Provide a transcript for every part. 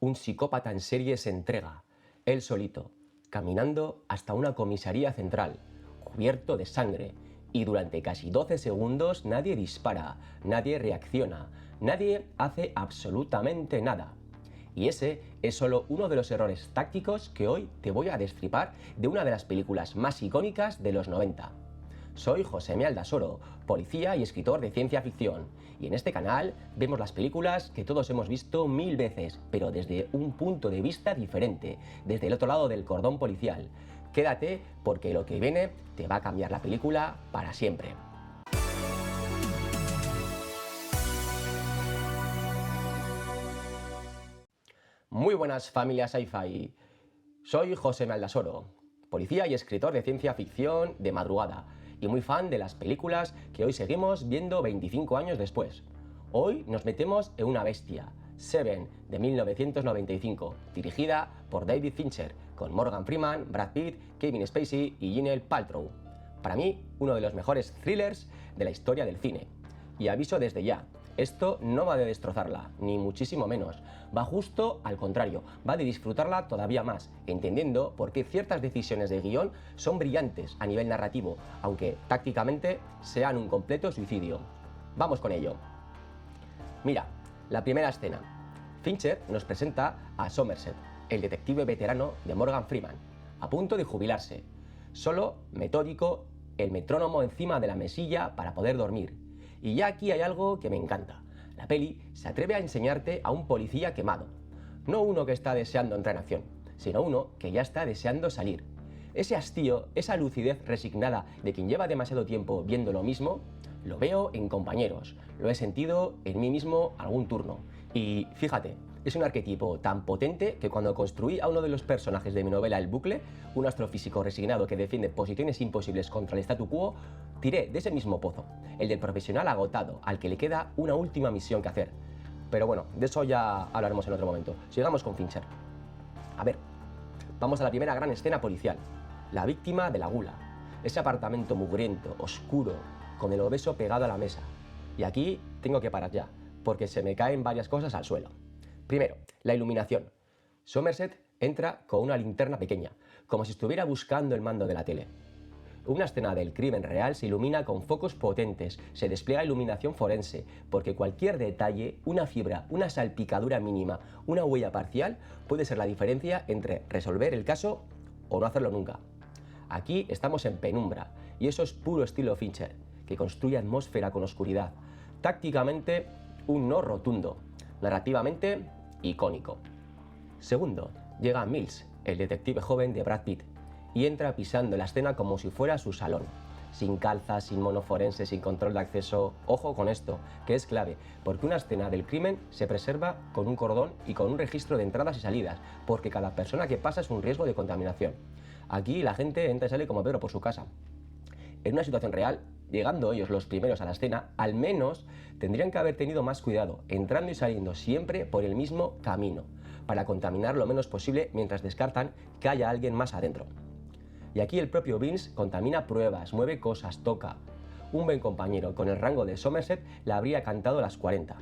Un psicópata en serie se entrega, él solito, caminando hasta una comisaría central, cubierto de sangre, y durante casi 12 segundos nadie dispara, nadie reacciona, nadie hace absolutamente nada. Y ese es solo uno de los errores tácticos que hoy te voy a destripar de una de las películas más icónicas de los 90. Soy Josemi Aldasoro, policía y escritor de ciencia ficción, y en este canal vemos las películas que todos hemos visto 1000 veces, pero desde un punto de vista diferente, desde el otro lado del cordón policial. Quédate porque lo que viene te va a cambiar la película para siempre. Muy buenas familias sci-fi. Soy Josemi Aldasoro, policía y escritor de ciencia ficción de madrugada, y muy fan de las películas que hoy seguimos viendo 25 años después. Hoy nos metemos en una bestia, Seven, de 1995, dirigida por David Fincher, con Morgan Freeman, Brad Pitt, Kevin Spacey y Gwyneth Paltrow. Para mí, uno de los mejores thrillers de la historia del cine. Y aviso desde ya, esto no va de destrozarla, ni muchísimo menos. Va justo al contrario, va de disfrutarla todavía más, entendiendo por qué ciertas decisiones de guión son brillantes a nivel narrativo, aunque tácticamente sean un completo suicidio. Vamos con ello. Mira, la primera escena. Fincher nos presenta a Somerset, el detective veterano de Morgan Freeman, a punto de jubilarse. Solo, metódico, el metrónomo encima de la mesilla para poder dormir. Y ya aquí hay algo que me encanta. La peli se atreve a enseñarte a un policía quemado. No uno que está deseando entrar en acción, sino uno que ya está deseando salir. Ese hastío, esa lucidez resignada de quien lleva demasiado tiempo viendo lo mismo, lo veo en compañeros, lo he sentido en mí mismo algún turno. Y fíjate, es un arquetipo tan potente que cuando construí a uno de los personajes de mi novela El Bucle, un astrofísico resignado que defiende posiciones imposibles contra el statu quo, tiré de ese mismo pozo, el del profesional agotado, al que le queda una última misión que hacer. Pero bueno, de eso ya hablaremos en otro momento. Sigamos con Fincher. A ver, vamos a la primera gran escena policial. La víctima de la gula. Ese apartamento mugriento, oscuro, con el obeso pegado a la mesa. Y aquí tengo que parar ya, porque se me caen varias cosas al suelo. Primero, la iluminación. Somerset entra con una linterna pequeña, como si estuviera buscando el mando de la tele. Una escena del crimen real se ilumina con focos potentes, se despliega iluminación forense, porque cualquier detalle, una fibra, una salpicadura mínima, una huella parcial, puede ser la diferencia entre resolver el caso o no hacerlo nunca. Aquí estamos en penumbra, y eso es puro estilo Fincher, que construye atmósfera con oscuridad. Tácticamente, un no rotundo. Narrativamente, icónico. Segundo, llega Mills, el detective joven de Brad Pitt, y entra pisando la escena como si fuera su salón. Sin calzas, sin mono forense, sin control de acceso. Ojo con esto, que es clave, porque una escena del crimen se preserva con un cordón y con un registro de entradas y salidas, porque cada persona que pasa es un riesgo de contaminación. Aquí la gente entra y sale como Pedro por su casa. En una situación real, llegando ellos los primeros a la escena, al menos tendrían que haber tenido más cuidado, entrando y saliendo siempre por el mismo camino, para contaminar lo menos posible mientras descartan que haya alguien más adentro. Y aquí el propio Vince contamina pruebas, mueve cosas, toca. Un buen compañero con el rango de Somerset le habría cantado las 40.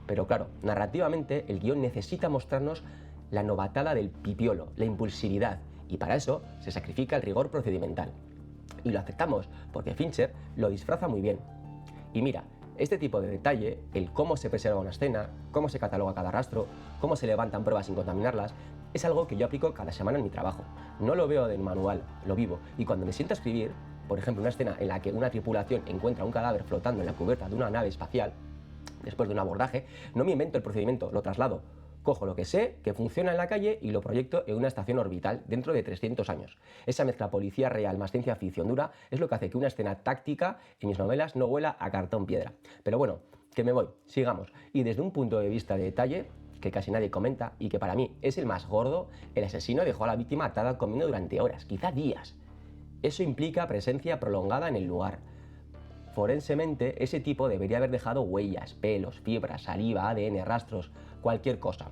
Pero claro, narrativamente el guión necesita mostrarnos la novatada del pipiolo, la impulsividad, y para eso se sacrifica el rigor procedimental. Y lo aceptamos, porque Fincher lo disfraza muy bien. Y mira, este tipo de detalle, el cómo se preserva una escena, cómo se cataloga cada rastro, cómo se levantan pruebas sin contaminarlas, es algo que yo aplico cada semana en mi trabajo. No lo veo del manual, lo vivo. Y cuando me siento a escribir, por ejemplo, una escena en la que una tripulación encuentra un cadáver flotando en la cubierta de una nave espacial, después de un abordaje, no me invento el procedimiento, lo traslado. Cojo lo que sé, que funciona en la calle y lo proyecto en una estación orbital dentro de 300 años. Esa mezcla policía real más ciencia ficción dura es lo que hace que una escena táctica en mis novelas no huela a cartón piedra. Pero bueno, que me voy, sigamos. Y desde un punto de vista de detalle, que casi nadie comenta y que para mí es el más gordo, el asesino dejó a la víctima atada comiendo durante horas, quizá días. Eso implica presencia prolongada en el lugar. Forensemente, ese tipo debería haber dejado huellas, pelos, fibras, saliva, ADN, rastros, cualquier cosa.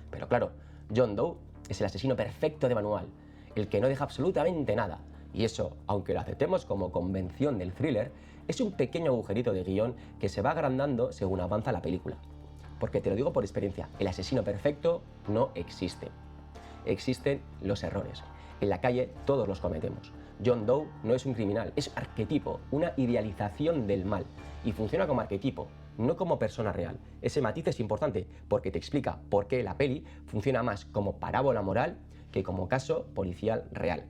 Pero claro, John Doe es el asesino perfecto de manual, el que no deja absolutamente nada. Y eso, aunque lo aceptemos como convención del thriller, es un pequeño agujerito de guión que se va agrandando según avanza la película. porque te lo digo por experiencia, el asesino perfecto no existe. Existen los errores. En la calle todos los cometemos. John Doe no es un criminal, es arquetipo, una idealización del mal. Y funciona como arquetipo, no como persona real. Ese matiz es importante porque te explica por qué la peli funciona más como parábola moral que como caso policial real.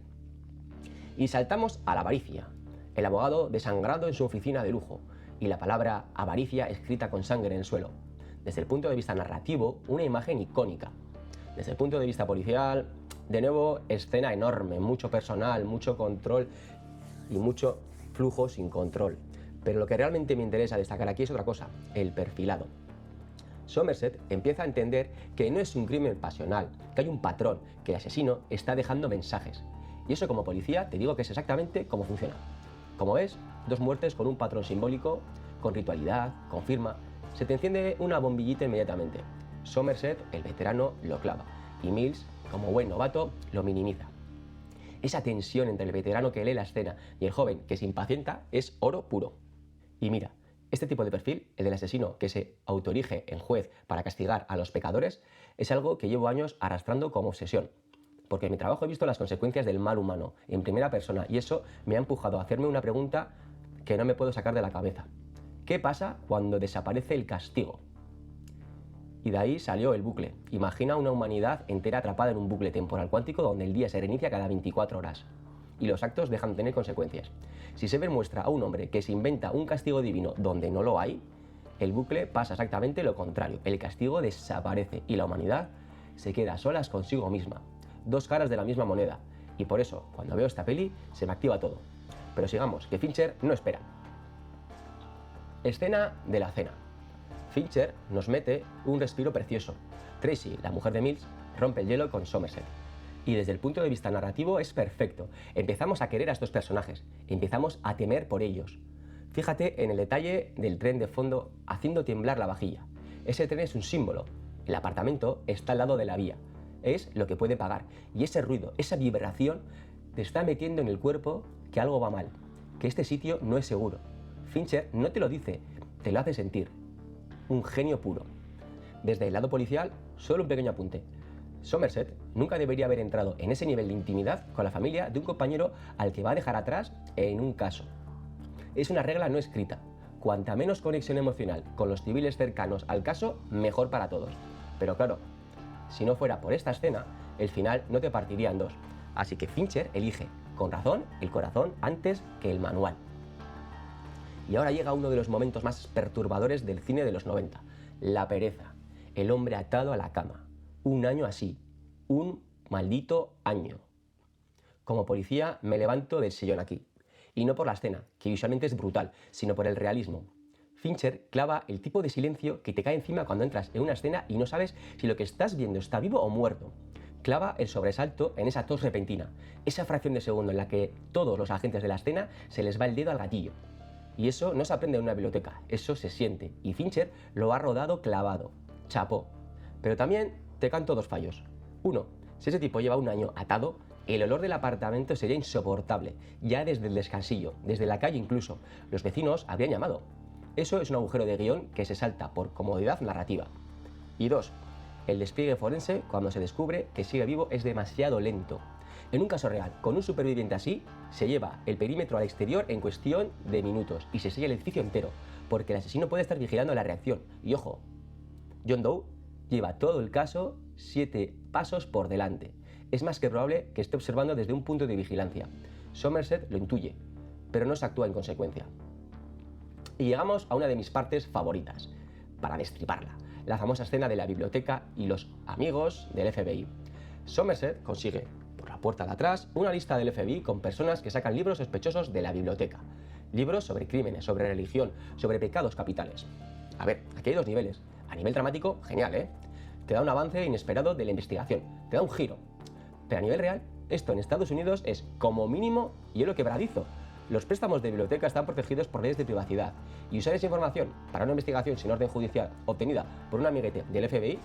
Y saltamos a la avaricia. El abogado desangrado en su oficina de lujo y la palabra avaricia escrita con sangre en el suelo. Desde el punto de vista narrativo, una imagen icónica. Desde el punto de vista policial, de nuevo, escena enorme, mucho personal, mucho control y mucho flujo sin control. Pero lo que realmente me interesa destacar aquí es otra cosa, el perfilado. Somerset empieza a entender que no es un crimen pasional, que hay un patrón, que el asesino está dejando mensajes. Y eso como policía te digo que es exactamente cómo funciona. Como ves, 2 muertes con un patrón simbólico, con ritualidad, con firma, se te enciende una bombillita inmediatamente. Somerset, el veterano, lo clava y Mills, como buen novato, lo minimiza. Esa tensión entre el veterano que lee la escena y el joven que se impacienta es oro puro. Y mira, este tipo de perfil, el del asesino que se autoerige en juez para castigar a los pecadores, es algo que llevo años arrastrando como obsesión. Porque en mi trabajo he visto las consecuencias del mal humano en primera persona y eso me ha empujado a hacerme una pregunta que no me puedo sacar de la cabeza. ¿Qué pasa cuando desaparece el castigo? Y de ahí salió el bucle. Imagina una humanidad entera atrapada en un bucle temporal cuántico donde el día se reinicia cada 24 horas. Y los actos dejan de tener consecuencias. Si Sever muestra a un hombre que se inventa un castigo divino donde no lo hay, el bucle pasa exactamente lo contrario. El castigo desaparece y la humanidad se queda a solas consigo misma. 2 caras de la misma moneda. Y por eso, cuando veo esta peli, se me activa todo. Pero sigamos, que Fincher no espera. Escena de la cena. Fincher nos mete un respiro precioso. Tracy, la mujer de Mills, rompe el hielo con Somerset. Y desde el punto de vista narrativo es perfecto. Empezamos a querer a estos personajes, empezamos a temer por ellos. Fíjate en el detalle del tren de fondo haciendo temblar la vajilla. Ese tren es un símbolo. El apartamento está al lado de la vía. Es lo que puede pagar. Y ese ruido, esa vibración, te está metiendo en el cuerpo que algo va mal, que este sitio no es seguro. Fincher no te lo dice, te lo hace sentir. Un genio puro. Desde el lado policial, solo un pequeño apunte. Somerset nunca debería haber entrado en ese nivel de intimidad con la familia de un compañero al que va a dejar atrás en un caso. Es una regla no escrita. Cuanta menos conexión emocional con los civiles cercanos al caso, mejor para todos. Pero claro, si no fuera por esta escena, el final no te partiría en 2. Así que Fincher elige, con razón, el corazón antes que el manual. Y ahora llega uno de los momentos más perturbadores del cine de los 90, la pereza, el hombre atado a la cama. Un año así, un maldito año. Como policía me levanto del sillón aquí. Y no por la escena, que visualmente es brutal, sino por el realismo. Fincher clava el tipo de silencio que te cae encima cuando entras en una escena y no sabes si lo que estás viendo está vivo o muerto. Clava el sobresalto en esa tos repentina, esa fracción de segundo en la que todos los agentes de la escena se les va el dedo al gatillo. Y eso no se aprende en una biblioteca, eso se siente. Y Fincher lo ha rodado clavado. Chapó. Pero también te canto 2 fallos. 1. Si ese tipo lleva un año atado, el olor del apartamento sería insoportable, ya desde el descansillo, desde la calle incluso. Los vecinos habrían llamado. Eso es un agujero de guión que se salta por comodidad narrativa. Y 2. El despliegue forense, cuando se descubre que sigue vivo, es demasiado lento. En un caso real, con un superviviente así, se lleva el perímetro al exterior en cuestión de minutos y se sella el edificio entero, porque el asesino puede estar vigilando la reacción. Y ojo, John Doe lleva todo el caso 7 pasos por delante. Es más que probable que esté observando desde un punto de vigilancia. Somerset lo intuye, pero no se actúa en consecuencia. Y llegamos a una de mis partes favoritas, para destriparla, la famosa escena de la biblioteca y los amigos del FBI. Somerset consigue, por la puerta de atrás, una lista del FBI con personas que sacan libros sospechosos de la biblioteca. Libros sobre crímenes, sobre religión, sobre pecados capitales. A ver, aquí hay 2 niveles. A nivel dramático, genial, ¿eh? Te da un avance inesperado de la investigación, te da un giro. Pero a nivel real, esto en Estados Unidos es, como mínimo, hielo quebradizo. Los préstamos de biblioteca están protegidos por leyes de privacidad. Y usar esa información para una investigación sin orden judicial obtenida por un amiguete del FBI,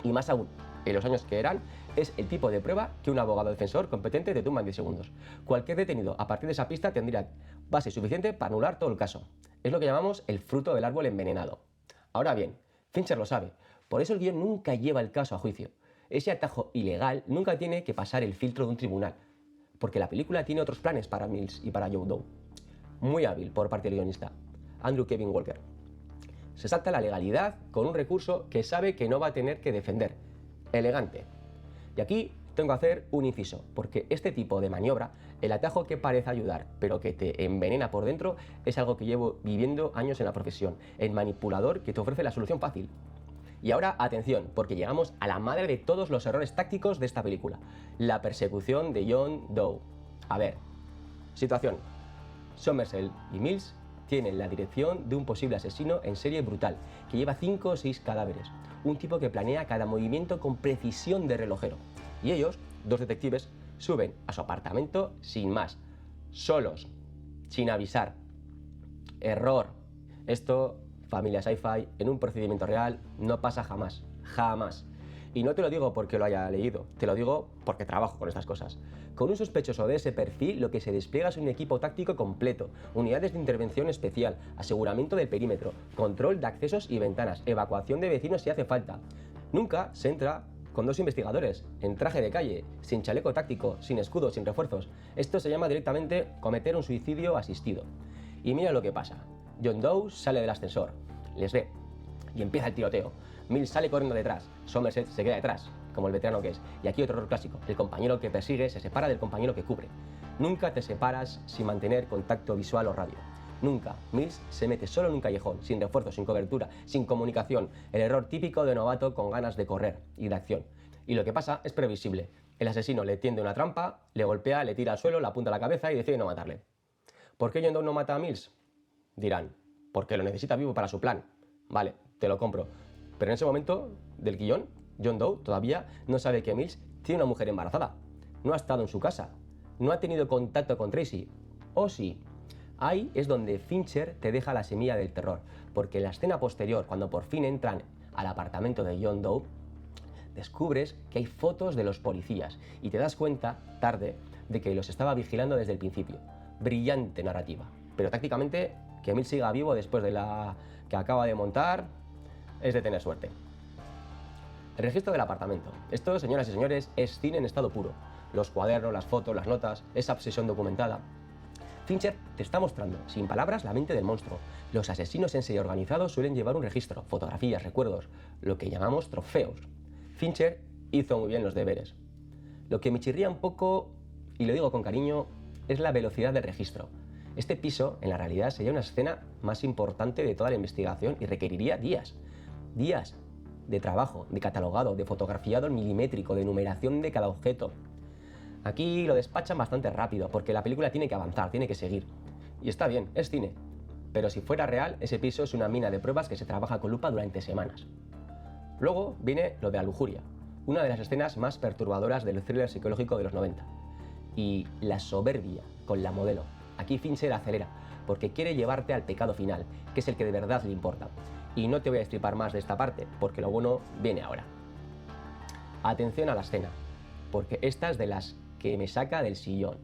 y más aún, en los años que eran, es el tipo de prueba que un abogado defensor competente te tumba en 10 segundos. Cualquier detenido a partir de esa pista tendría base suficiente para anular todo el caso. Es lo que llamamos el fruto del árbol envenenado. Ahora bien, Fincher lo sabe, por eso el guión nunca lleva el caso a juicio. Ese atajo ilegal nunca tiene que pasar el filtro de un tribunal, porque la película tiene otros planes para Mills y para John Doe. Muy hábil por parte del guionista, Andrew Kevin Walker. Se salta la legalidad con un recurso que sabe que no va a tener que defender. Elegante. Y aquí tengo que hacer un inciso, porque este tipo de maniobra, el atajo que parece ayudar, pero que te envenena por dentro, es algo que llevo viviendo años en la profesión, el manipulador que te ofrece la solución fácil. Y ahora, atención, porque llegamos a la madre de todos los errores tácticos de esta película, la persecución de John Doe. A ver, situación. Somerset y Mills tienen la dirección de un posible asesino en serie brutal, que lleva 5 o 6 cadáveres, un tipo que planea cada movimiento con precisión de relojero. Y ellos, dos detectives, suben a su apartamento sin más, solos, sin avisar. Error. Esto, familia Sci-Fi, en un procedimiento real no pasa jamás, jamás. Y no te lo digo porque lo haya leído, te lo digo porque trabajo con estas cosas. Con un sospechoso de ese perfil, lo que se despliega es un equipo táctico completo, unidades de intervención especial, aseguramiento del perímetro, control de accesos y ventanas, evacuación de vecinos si hace falta. Nunca se entra con 2 investigadores, en traje de calle, sin chaleco táctico, sin escudo, sin refuerzos. Esto se llama directamente cometer un suicidio asistido. Y mira lo que pasa. John Doe sale del ascensor, les ve y empieza el tiroteo. Mills sale corriendo detrás, Somerset se queda detrás, como el veterano que es. Y aquí otro error clásico, el compañero que persigue se separa del compañero que cubre. Nunca te separas sin mantener contacto visual o radio. Nunca. Mills se mete solo en un callejón, sin refuerzo, sin cobertura, sin comunicación. El error típico de novato con ganas de correr y de acción. Y lo que pasa es previsible. El asesino le tiende una trampa, le golpea, le tira al suelo, le apunta a la cabeza y decide no matarle. ¿Por qué John Doe no mata a Mills? Dirán, porque lo necesita vivo para su plan. Vale, te lo compro. Pero en ese momento del guión, John Doe todavía no sabe que Mills tiene una mujer embarazada. No ha estado en su casa. No ha tenido contacto con Tracy. ¿O sí? Ahí es donde Fincher te deja la semilla del terror. Porque en la escena posterior, cuando por fin entran al apartamento de John Doe, descubres que hay fotos de los policías y te das cuenta, tarde, de que los estaba vigilando desde el principio. Brillante narrativa. Pero tácticamente, que Mills siga vivo después de la que acaba de montar es de tener suerte. El registro del apartamento. Esto, señoras y señores, es cine en estado puro. Los cuadernos, las fotos, las notas, esa obsesión documentada. Fincher te está mostrando, sin palabras, la mente del monstruo. Los asesinos en serie organizados suelen llevar un registro, fotografías, recuerdos, lo que llamamos trofeos. Fincher hizo muy bien los deberes. Lo que me chirría un poco, y lo digo con cariño, es la velocidad del registro. Este piso, en la realidad, sería una escena más importante de toda la investigación y requeriría días. Días de trabajo, de catalogado, de fotografiado milimétrico, de numeración de cada objeto. Aquí lo despachan bastante rápido, porque la película tiene que avanzar, tiene que seguir. Y está bien, es cine. Pero si fuera real, ese piso es una mina de pruebas que se trabaja con lupa durante semanas. Luego viene lo de la lujuria, una de las escenas más perturbadoras del thriller psicológico de los 90. Y la soberbia con la modelo. Aquí Fincher acelera, porque quiere llevarte al pecado final, que es el que de verdad le importa. Y no te voy a destripar más de esta parte, porque lo bueno viene ahora. Atención a la escena, porque esta es de las que me saca del sillón.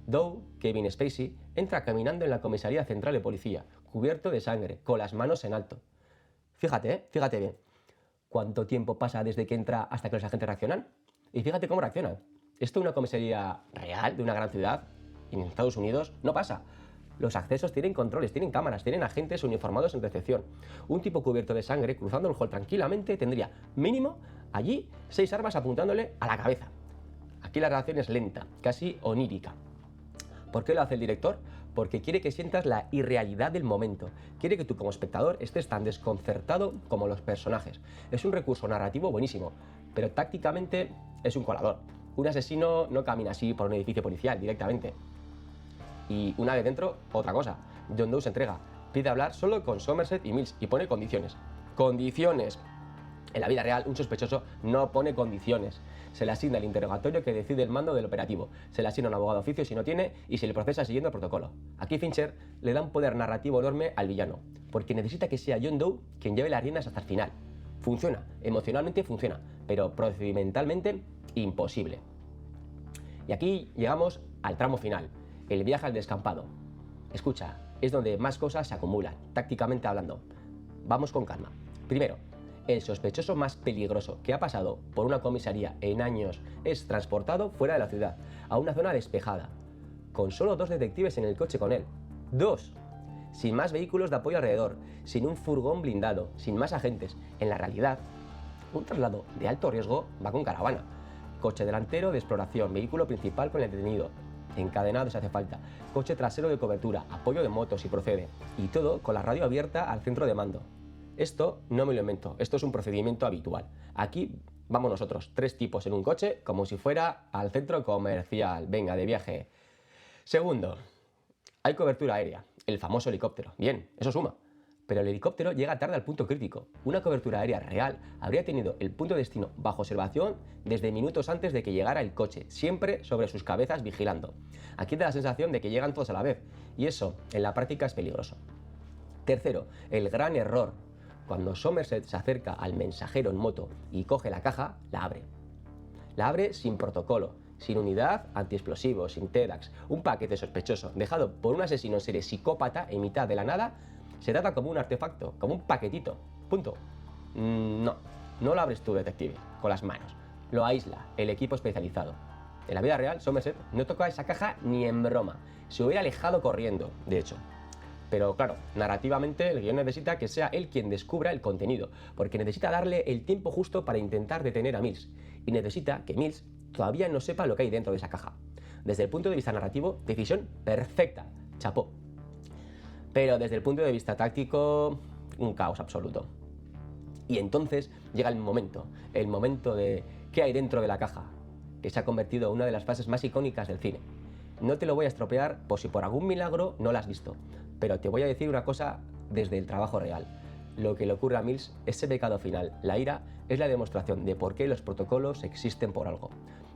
Doe, Kevin Spacey, entra caminando en la comisaría central de policía, cubierto de sangre, con las manos en alto. Fíjate, fíjate bien. ¿Cuánto tiempo pasa desde que entra hasta que los agentes reaccionan? Y fíjate cómo reaccionan. Esto en una comisaría real, de una gran ciudad, en Estados Unidos, no pasa. Los accesos tienen controles, tienen cámaras, tienen agentes uniformados en recepción. Un tipo cubierto de sangre cruzando el hall tranquilamente tendría, mínimo, allí 6 armas apuntándole a la cabeza. Aquí la reacción es lenta, casi onírica. ¿Por qué lo hace el director? Porque quiere que sientas la irrealidad del momento. Quiere que tú como espectador estés tan desconcertado como los personajes. Es un recurso narrativo buenísimo, pero tácticamente es un colador. Un asesino no camina así por un edificio policial directamente. Y una vez dentro, otra cosa. John Doe se entrega, pide hablar solo con Somerset y Mills y pone condiciones. ¡Condiciones! En la vida real, un sospechoso no pone condiciones. Se le asigna el interrogatorio que decide el mando del operativo. Se le asigna un abogado de oficio si no tiene y se le procesa siguiendo el protocolo. Aquí Fincher le da un poder narrativo enorme al villano, porque necesita que sea John Doe quien lleve las riendas hasta el final. Funciona, emocionalmente funciona, pero procedimentalmente imposible. Y aquí llegamos al tramo final, el viaje al descampado. Escucha, es donde más cosas se acumulan, tácticamente hablando. Vamos con calma. Primero, El sospechoso más peligroso que ha pasado por una comisaría en años es transportado fuera de la ciudad, a una zona despejada, con solo 2 detectives en el coche con él. 2. Sin más vehículos de apoyo alrededor, sin un furgón blindado, sin más agentes. En la realidad, un traslado de alto riesgo va con caravana. Coche delantero de exploración, vehículo principal con el detenido, encadenado si hace falta, coche trasero de cobertura, apoyo de motos si procede, y todo con la radio abierta al centro de mando. Esto no me lo invento, esto es un procedimiento habitual. Aquí vamos nosotros, 3 tipos en un coche, como si fuera al centro comercial. Venga, de viaje. Segundo, hay cobertura aérea, el famoso helicóptero. Bien, eso suma. Pero el helicóptero llega tarde al punto crítico. Una cobertura aérea real habría tenido el punto de destino bajo observación desde minutos antes de que llegara el coche, siempre sobre sus cabezas vigilando. Aquí da la sensación de que llegan todos a la vez, y eso en la práctica es peligroso. Tercero, el gran error. Cuando Somerset se acerca al mensajero en moto y coge la caja, la abre. La abre sin protocolo, sin unidad antiexplosivos, sin TEDx, un paquete sospechoso, dejado por un asesino en serie psicópata en mitad de la nada. Se trata como un artefacto, como un paquetito. Punto. No lo abres tú, detective, con las manos. Lo aísla el equipo especializado. En la vida real, Somerset no toca esa caja ni en broma. Se hubiera alejado corriendo, de hecho. Pero claro, narrativamente el guión necesita que sea él quien descubra el contenido, porque necesita darle el tiempo justo para intentar detener a Mills, y necesita que Mills todavía no sepa lo que hay dentro de esa caja. Desde el punto de vista narrativo, decisión perfecta, chapó. Pero desde el punto de vista táctico, un caos absoluto. Y entonces llega el momento de qué hay dentro de la caja, que se ha convertido en una de las fases más icónicas del cine. No te lo voy a estropear por si por algún milagro no lo has visto, pero te voy a decir una cosa desde el trabajo real. Lo que le ocurre a Mills, ese pecado final, la ira, es la demostración de por qué los protocolos existen por algo.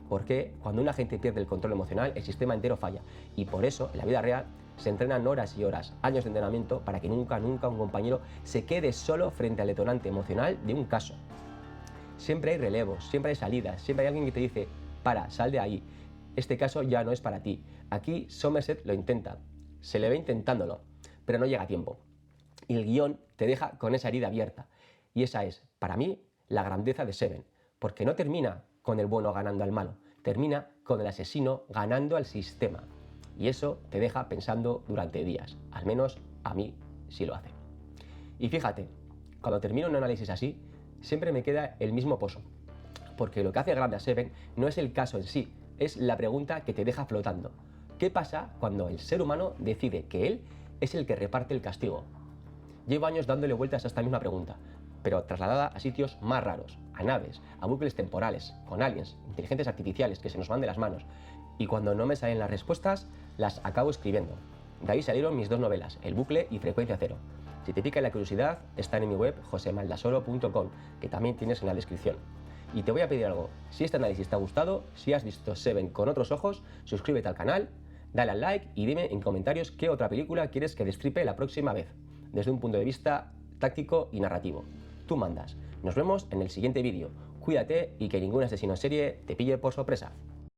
Por qué cuando un agente pierde el control emocional, el sistema entero falla. Y por eso, en la vida real, se entrenan horas y horas, años de entrenamiento, para que nunca un compañero se quede solo frente al detonante emocional de un caso. Siempre hay relevos, siempre hay salidas, siempre hay alguien que te dice, para, sal de ahí. Este caso ya no es para ti. Aquí Somerset lo intenta, se le ve intentándolo, pero no llega a tiempo. Y el guión te deja con esa herida abierta. Y esa es, para mí, la grandeza de Seven, porque no termina con el bueno ganando al malo, termina con el asesino ganando al sistema. Y eso te deja pensando durante días, al menos a mí sí lo hace. Y fíjate, cuando termino un análisis así, siempre me queda el mismo pozo, porque lo que hace grande a Seven no es el caso en sí, es la pregunta que te deja flotando. ¿Qué pasa cuando el ser humano decide que él es el que reparte el castigo? Llevo años dándole vueltas a esta misma pregunta, pero trasladada a sitios más raros, a naves, a bucles temporales, con aliens, inteligencias artificiales que se nos van de las manos. Y cuando no me salen las respuestas, las acabo escribiendo. De ahí salieron mis 2 novelas, El bucle y Frecuencia cero. Si te pica la curiosidad, están en mi web josemaldasoro.com, que también tienes en la descripción. Y te voy a pedir algo, si este análisis te ha gustado, si has visto Seven con otros ojos, suscríbete al canal, dale al like y dime en comentarios qué otra película quieres que destripe la próxima vez, desde un punto de vista táctico y narrativo. Tú mandas. Nos vemos en el siguiente vídeo. Cuídate y que ningún asesino en serie te pille por sorpresa.